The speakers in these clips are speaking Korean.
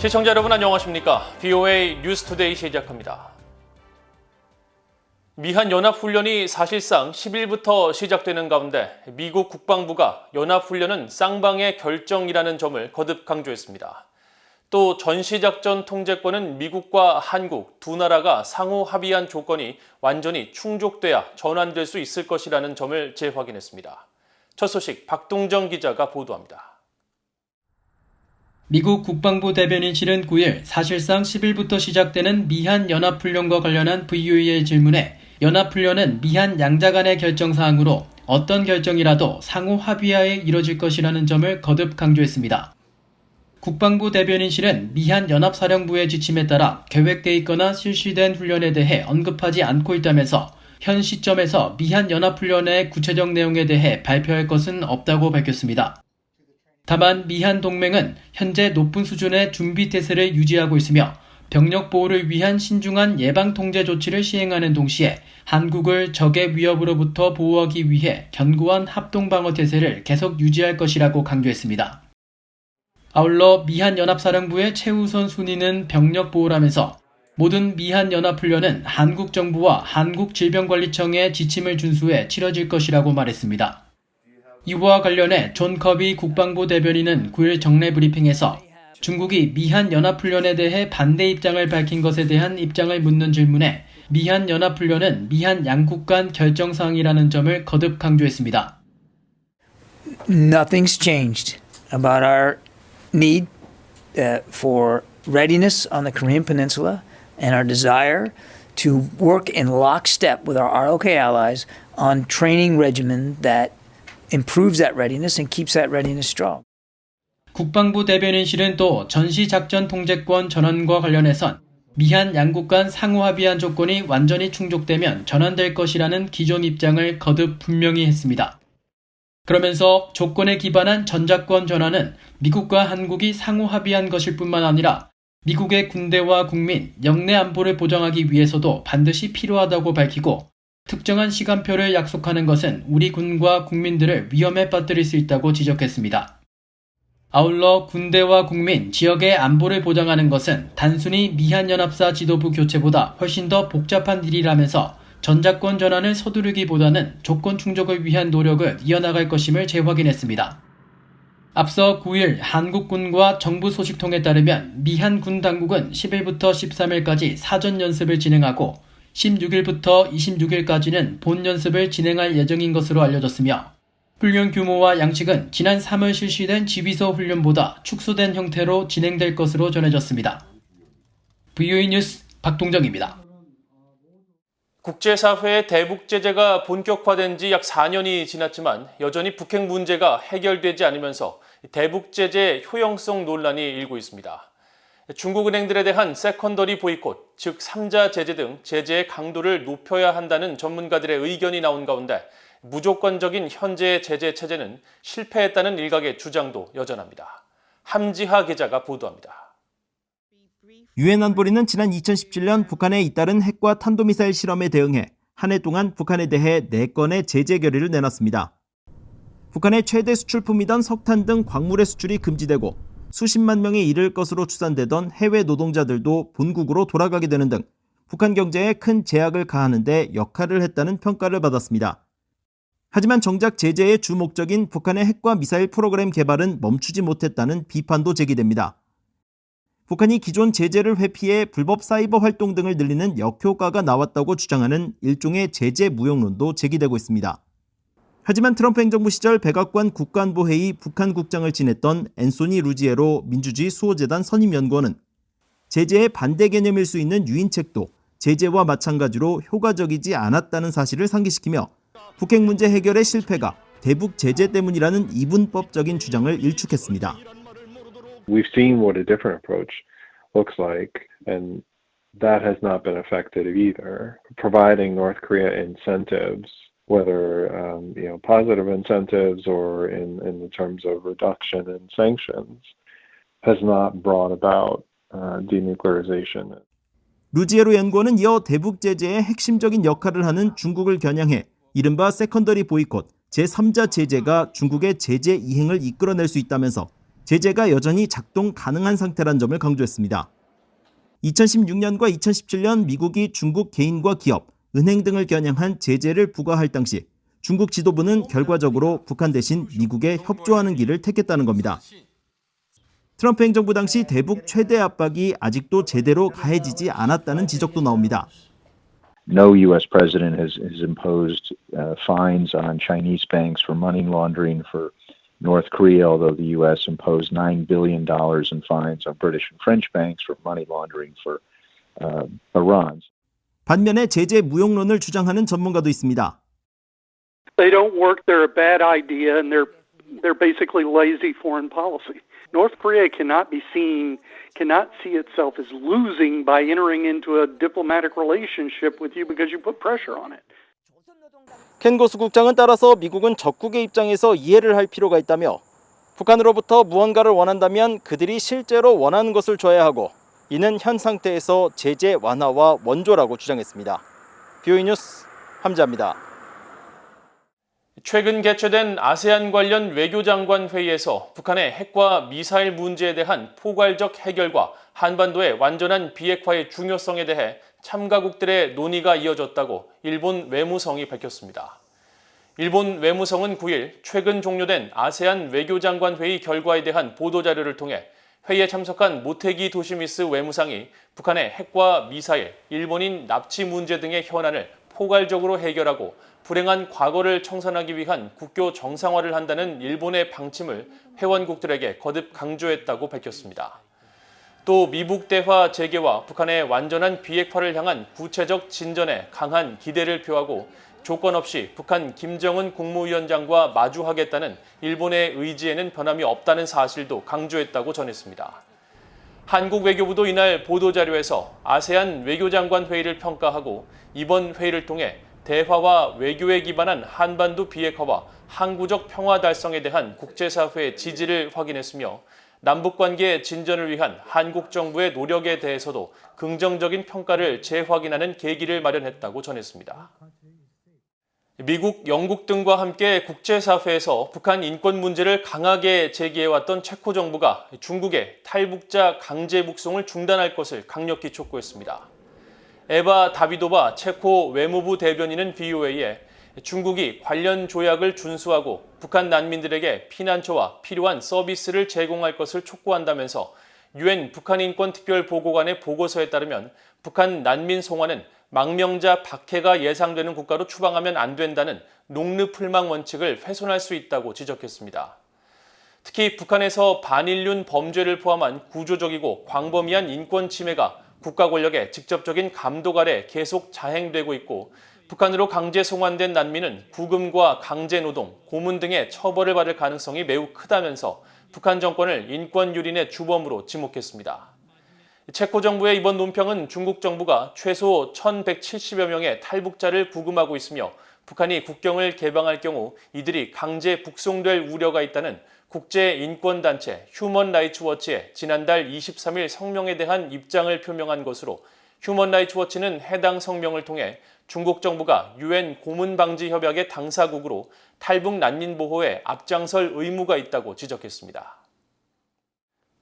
시청자 여러분 안녕하십니까? VOA 뉴스투데이 시작합니다. 미한연합훈련이 사실상 10일부터 시작되는 가운데 미국 국방부가 연합훈련은 쌍방의 결정이라는 점을 거듭 강조했습니다. 또 전시작전 통제권은 미국과 한국 두 나라가 상호 합의한 조건이 완전히 충족돼야 전환될 수 있을 것이라는 점을 재확인했습니다. 첫 소식 박동정 기자가 보도합니다. 미국 국방부 대변인실은 9일 사실상 10일부터 시작되는 미한 연합훈련과 관련한 VOA의 질문에 연합훈련은 미한 양자 간의 결정사항으로 어떤 결정이라도 상호 합의하에 이뤄질 것이라는 점을 거듭 강조했습니다. 국방부 대변인실은 미한 연합사령부의 지침에 따라 계획돼 있거나 실시된 훈련에 대해 언급하지 않고 있다면서 현 시점에서 미한 연합훈련의 구체적 내용에 대해 발표할 것은 없다고 밝혔습니다. 다만 미한 동맹은 현재 높은 수준의 준비 태세를 유지하고 있으며 병력 보호를 위한 신중한 예방 통제 조치를 시행하는 동시에 한국을 적의 위협으로부터 보호하기 위해 견고한 합동 방어 태세를 계속 유지할 것이라고 강조했습니다. 아울러 미한 연합사령부의 최우선 순위는 병력 보호라면서 모든 미한 연합훈련은 한국 정부와 한국질병관리청의 지침을 준수해 치러질 것이라고 말했습니다. 이와 관련해 존 커비 국방부 대변인은 9일 정례 브리핑에서 중국이 미한 연합훈련에 대해 반대 입장을 밝힌 것에 대한 입장을 묻는 질문에 미한 연합훈련은 미한 양국 간 결정사항이라는 점을 거듭 강조했습니다. Nothing's changed about our need for readiness on the Korean Peninsula and our desire to work in lockstep with our ROK allies on training regimen that improves that readiness and keeps that readiness strong. 국방부 대변인실은 또 전시작전 통제권 전환과 관련해선 미한 양국 간 상호 합의한 조건이 완전히 충족되면 전환될 것이라는 기존 입장을 거듭 분명히 했습니다. 그러면서 조건에 기반한 전작권 전환은 미국과 한국이 상호 합의한 것일 뿐만 아니라 미국의 군대와 국민, 영내 안보를 보장하기 위해서도 반드시 필요하다고 밝히고 특정한 시간표를 약속하는 것은 우리 군과 국민들을 위험에 빠뜨릴 수 있다고 지적했습니다. 아울러 군대와 국민, 지역의 안보를 보장하는 것은 단순히 미한연합사 지도부 교체보다 훨씬 더 복잡한 일이라면서 전작권 전환을 서두르기보다는 조건 충족을 위한 노력을 이어나갈 것임을 재확인했습니다. 앞서 9일 한국군과 정부 소식통에 따르면 미한 군 당국은 10일부터 13일까지 사전 연습을 진행하고 16일부터 26일까지는 본 연습을 진행할 예정인 것으로 알려졌으며 훈련 규모와 양식은 지난 3월 실시된 지휘소 훈련보다 축소된 형태로 진행될 것으로 전해졌습니다. VOA 뉴스 박동정입니다. 국제사회의 대북 제재가 본격화된 지 약 4년이 지났지만 여전히 북핵 문제가 해결되지 않으면서 대북 제재의 효용성 논란이 일고 있습니다. 중국 은행들에 대한 세컨더리 보이콧, 즉 3자 제재 등 제재의 강도를 높여야 한다는 전문가들의 의견이 나온 가운데 무조건적인 현재의 제재 체제는 실패했다는 일각의 주장도 여전합니다. 함지하 기자가 보도합니다. 유엔 안보리는 지난 2017년 북한에 잇따른 핵과 탄도미사일 실험에 대응해 한 해 동안 북한에 대해 4건의 제재 결의를 내놨습니다. 북한의 최대 수출품이던 석탄 등 광물의 수출이 금지되고 수십만 명에 이를 것으로 추산되던 해외 노동자들도 본국으로 돌아가게 되는 등 북한 경제에 큰 제약을 가하는 데 역할을 했다는 평가를 받았습니다. 하지만 정작 제재의 주 목적인 북한의 핵과 미사일 프로그램 개발은 멈추지 못했다는 비판도 제기됩니다. 북한이 기존 제재를 회피해 불법 사이버 활동 등을 늘리는 역효과가 나왔다고 주장하는 일종의 제재 무용론도 제기되고 있습니다. 하지만 트럼프 행정부 시절 백악관 국가안보회의 북한국장을 지냈던 앤소니 루지에로 민주주의 수호재단 선임연구원은 제재의 반대 개념일 수 있는 유인책도 제재와 마찬가지로 효과적이지 않았다는 사실을 상기시키며 북핵 문제 해결의 실패가 대북 제재 때문이라는 이분법적인 주장을 일축했습니다. We've seen what a different approach looks like, and that has not been effective either. Providing North Korea incentives, whether positive incentives or in the terms of reduction in sanctions, has not brought about denuclearization. 루지에로 연구원은 이어 대북 제재의 핵심적인 역할을 하는 중국을 겨냥해 이른바 세컨더리 보이콧, 제3자 제재가 중국의 제재 이행을 이끌어낼 수 있다면서 제재가 여전히 작동 가능한 상태란 점을 강조했습니다. 2016년과 2017년 미국이 중국 개인과 기업, 은행 등을 겨냥한 제재를 부과할 당시 중국 지도부는 결과적으로 북한 대신 미국에 협조하는 길을 택했다는 겁니다. 트럼프 행정부 당시 대북 최대 압박이 아직도 제대로 가해지지 않았다는 지적도 나옵니다. No U.S. president has imposed fines on Chinese banks for money laundering for North Korea, although the U.S. imposed $9 billion in fines on British and French banks for money laundering for Iran. 반면에 제재 무용론을 주장하는 전문가도 있습니다. They don't work, they're a bad idea, and they're basically lazy foreign policy. North Korea cannot see itself as losing by entering into a diplomatic relationship with you because you put pressure on it. 켄 고수 국장은 따라서 미국은 적국의 입장에서 이해를 할 필요가 있다며 북한으로부터 무언가를 원한다면 그들이 실제로 원하는 것을 줘야 하고 이는 현 상태에서 제재 완화와 원조라고 주장했습니다. BOE 뉴스 함지아입니다. 최근 개최된 아세안 관련 외교장관 회의에서 북한의 핵과 미사일 문제에 대한 포괄적 해결과 한반도의 완전한 비핵화의 중요성에 대해 참가국들의 논의가 이어졌다고 일본 외무성이 밝혔습니다. 일본 외무성은 9일 최근 종료된 아세안 외교장관 회의 결과에 대한 보도자료를 통해 회의에 참석한 모테기 도시미스 외무상이 북한의 핵과 미사일, 일본인 납치 문제 등의 현안을 포괄적으로 해결하고 불행한 과거를 청산하기 위한 국교 정상화를 한다는 일본의 방침을 회원국들에게 거듭 강조했다고 밝혔습니다. 또 미북 대화 재개와 북한의 완전한 비핵화를 향한 구체적 진전에 강한 기대를 표하고 조건 없이 북한 김정은 국무위원장과 마주하겠다는 일본의 의지에는 변함이 없다는 사실도 강조했다고 전했습니다. 한국 외교부도 이날 보도자료에서 아세안 외교장관 회의를 평가하고 이번 회의를 통해 대화와 외교에 기반한 한반도 비핵화와 항구적 평화 달성에 대한 국제사회의 지지를 확인했으며 남북관계 진전을 위한 한국 정부의 노력에 대해서도 긍정적인 평가를 재확인하는 계기를 마련했다고 전했습니다. 미국, 영국 등과 함께 국제사회에서 북한 인권 문제를 강하게 제기해왔던 체코 정부가 중국의 탈북자 강제 북송을 중단할 것을 강력히 촉구했습니다. 에바 다비도바 체코 외무부 대변인은 BOA에 중국이 관련 조약을 준수하고 북한 난민들에게 피난처와 필요한 서비스를 제공할 것을 촉구한다면서 UN 북한인권특별보고관의 보고서에 따르면 북한 난민 송환은 망명자 박해가 예상되는 국가로 추방하면 안 된다는 농르풀망 원칙을 훼손할 수 있다고 지적했습니다. 특히 북한에서 반인륜 범죄를 포함한 구조적이고 광범위한 인권 침해가 국가 권력의 직접적인 감독 아래 계속 자행되고 있고 북한으로 강제 송환된 난민은 구금과 강제노동, 고문 등의 처벌을 받을 가능성이 매우 크다면서 북한 정권을 인권 유린의 주범으로 지목했습니다. 체코 정부의 이번 논평은 중국 정부가 최소 1,170여 명의 탈북자를 구금하고 있으며 북한이 국경을 개방할 경우 이들이 강제 북송될 우려가 있다는 국제인권단체 휴먼 라이츠 워치의 지난달 23일 성명에 대한 입장을 표명한 것으로 휴먼 라이츠 워치는 해당 성명을 통해 중국 정부가 UN 고문방지협약의 당사국으로 탈북 난민 보호에 앞장설 의무가 있다고 지적했습니다.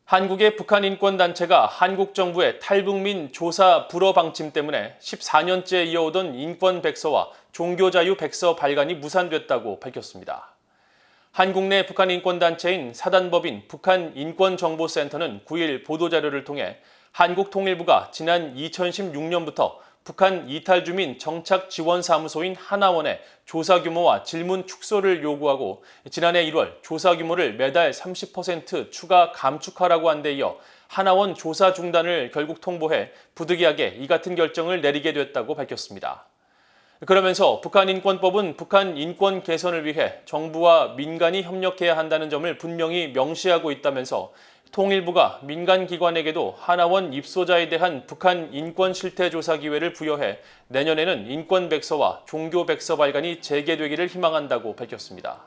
한국의 북한 인권단체가 한국 정부의 탈북민 조사 불허 방침 때문에 14년째 이어오던 인권 백서와 종교자유 백서 발간이 무산됐다고 밝혔습니다. 한국 내 북한 인권단체인 사단법인 북한인권정보센터는 9일 보도자료를 통해 한국 통일부가 지난 2016년부터 북한 이탈주민 정착지원사무소인 하나원에 조사 규모와 질문 축소를 요구하고 지난해 1월 조사 규모를 매달 30% 추가 감축하라고 한 데 이어 하나원 조사 중단을 결국 통보해 부득이하게 이 같은 결정을 내리게 됐다고 밝혔습니다. 그러면서 북한인권법은 북한 인권 개선을 위해 정부와 민간이 협력해야 한다는 점을 분명히 명시하고 있다면서 통일부가 민간기관에게도 하나원 입소자에 대한 북한 인권 실태 조사 기회를 부여해 내년에는 인권 백서와 종교 백서 발간이 재개되기를 희망한다고 밝혔습니다.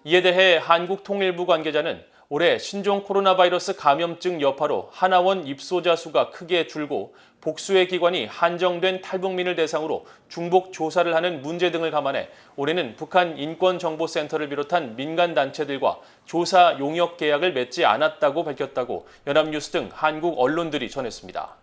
이에 대해 한국 통일부 관계자는 올해 신종 코로나 바이러스 감염증 여파로 하나원 입소자 수가 크게 줄고 복수의 기관이 한정된 탈북민을 대상으로 중복 조사를 하는 문제 등을 감안해 올해는 북한 인권정보센터를 비롯한 민간 단체들과 조사 용역 계약을 맺지 않았다고 밝혔다고 연합뉴스 등 한국 언론들이 전했습니다.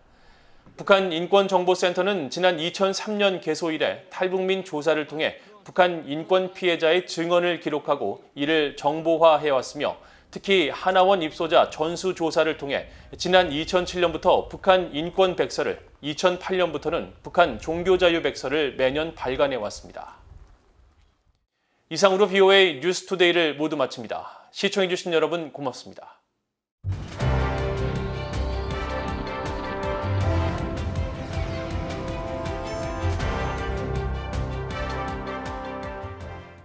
북한 인권정보센터는 지난 2003년 개소 이래 탈북민 조사를 통해 북한 인권 피해자의 증언을 기록하고 이를 정보화해왔으며 특히 하나원 입소자 전수조사를 통해 지난 2007년부터 북한 인권 백서를, 2008년부터는 북한 종교자유 백서를 매년 발간해왔습니다. 이상으로 VOA 뉴스투데이를 모두 마칩니다. 시청해주신 여러분 고맙습니다.